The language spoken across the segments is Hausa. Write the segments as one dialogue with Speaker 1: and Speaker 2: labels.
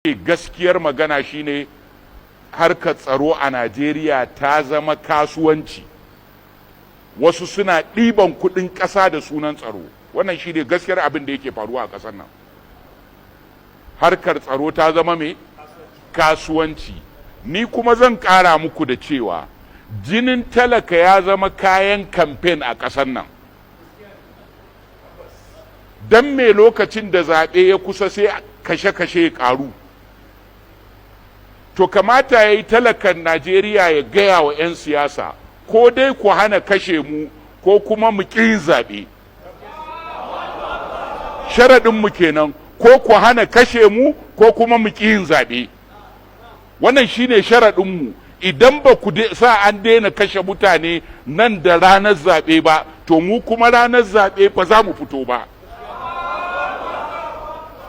Speaker 1: gaskiyar magana shine harkar tsaro a Najeriya ta zama kasuwanci. Wasu suna ɗiban kuɗin ƙasa da sunan tsaro. Wannan shine gaskiyar abin da yake faruwa a ƙasar nan. Harkar tsaro ta zama mai kasuwanci. Ni kuma zan ƙara muku da cewa jinin talaka ya zama kayan kamfen a ƙasar nan. Dan me lokacin da zaɓe ya kusa sai kashe-kashe ya ƙaru. To kamata ya yi talakan Najeriya ya gaya wa 'yan siyasa ko dai ku hana kashe mu ko kuma mu ƙi zaɓe. Sharaɗinmu kenan ko ku hana kashe mu ko kuma mu ƙi yin zaɓe. Wannan shine sharaɗinmu. Idan ba ku sa an daina kashe mutane nan da ranar zaɓe ba, to mu kuma ranar zaɓe ba za mu fito ba.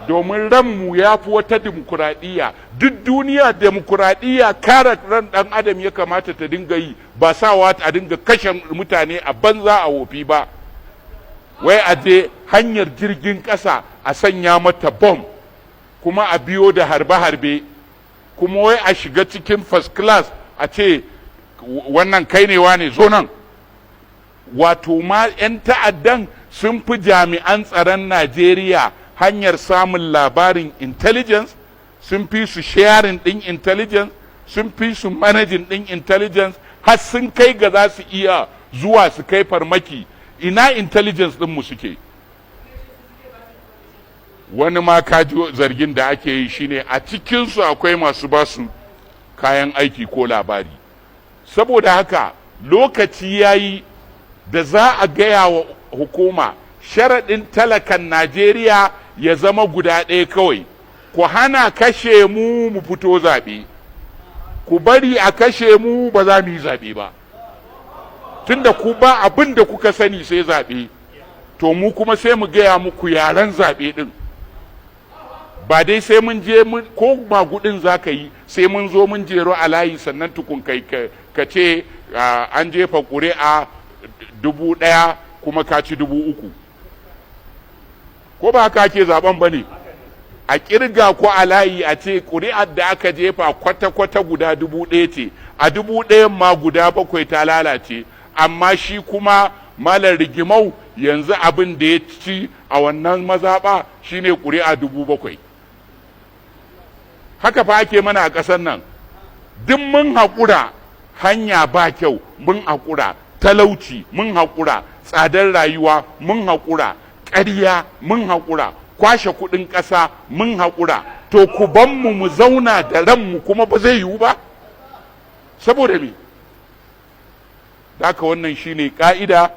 Speaker 1: Domin ranmu ya fi wata dimokuraɗiyya. Duk duniya dimokuraɗiyya kare ran ɗan adam ya kamata ta dinga yi, ba sawa a dinga kashe mutane a banza a wofi ba. Wai a je hanyar jirgin ƙasa a sanya mata bom kuma a biyo da harbe-harbe, kuma wai a shiga cikin first class a ce wannan kai ne wane zo nan. Wato ma 'yan ta'addan sun fi jami'an tsaron Najeriya hanyar samun labarin intelligence, sun fi su sharing ɗin intelligence, sun fi su managing ɗin intelligence, har sun kai ga za su iya zuwa su kai farmaki. Ina intelligence ɗinmu suke? Wani ma kaji zargin da ake yi shine a cikinsu akwai masu basu kayan aiki ko labari. Saboda haka lokaci ya yi da za a gaya wa hukuma sharaɗin talakan Najeriya ya zama guda ɗaya kawai. Ku hana kashe mu fito zaɓe, ku bari a kashe mu ba za mu yi zaɓe ba. Tunda ku ba abin da kuka sani sai zaɓe, to mu kuma sai mu gaya muku yaren zaɓe ɗin. Ba dai sai mun je ko magudin za ka yi sai mun zo mun jero a layi sannan tukun kai ka ce an jefa ƙuri'a 1000 kuma ka ci 3000. Ko ba haka ake zaben ba ne? A kirga ko a layi a ce ƙuri'ar da aka jefa kwata-kwata guda 1000 ce, a 1000 ma guda 7 ta lalace, amma shi kuma malar rigimau yanzu abin da ya ci a wannan mazaɓa shine ƙuri'a 7,000. Haka fa ake mana a ƙasar nan. Duk mun haƙura, hanya ba kyau mun haƙura, talauci mun haƙura, tsadar rayuwa mun haƙura, ƙarya mun haƙura, kwashe kuɗin ƙasa mun haƙura. To ku ban mu zauna da ranmu kuma ba zai yiwu ba? Saboda me? Haka wannan shine ƙa'ida.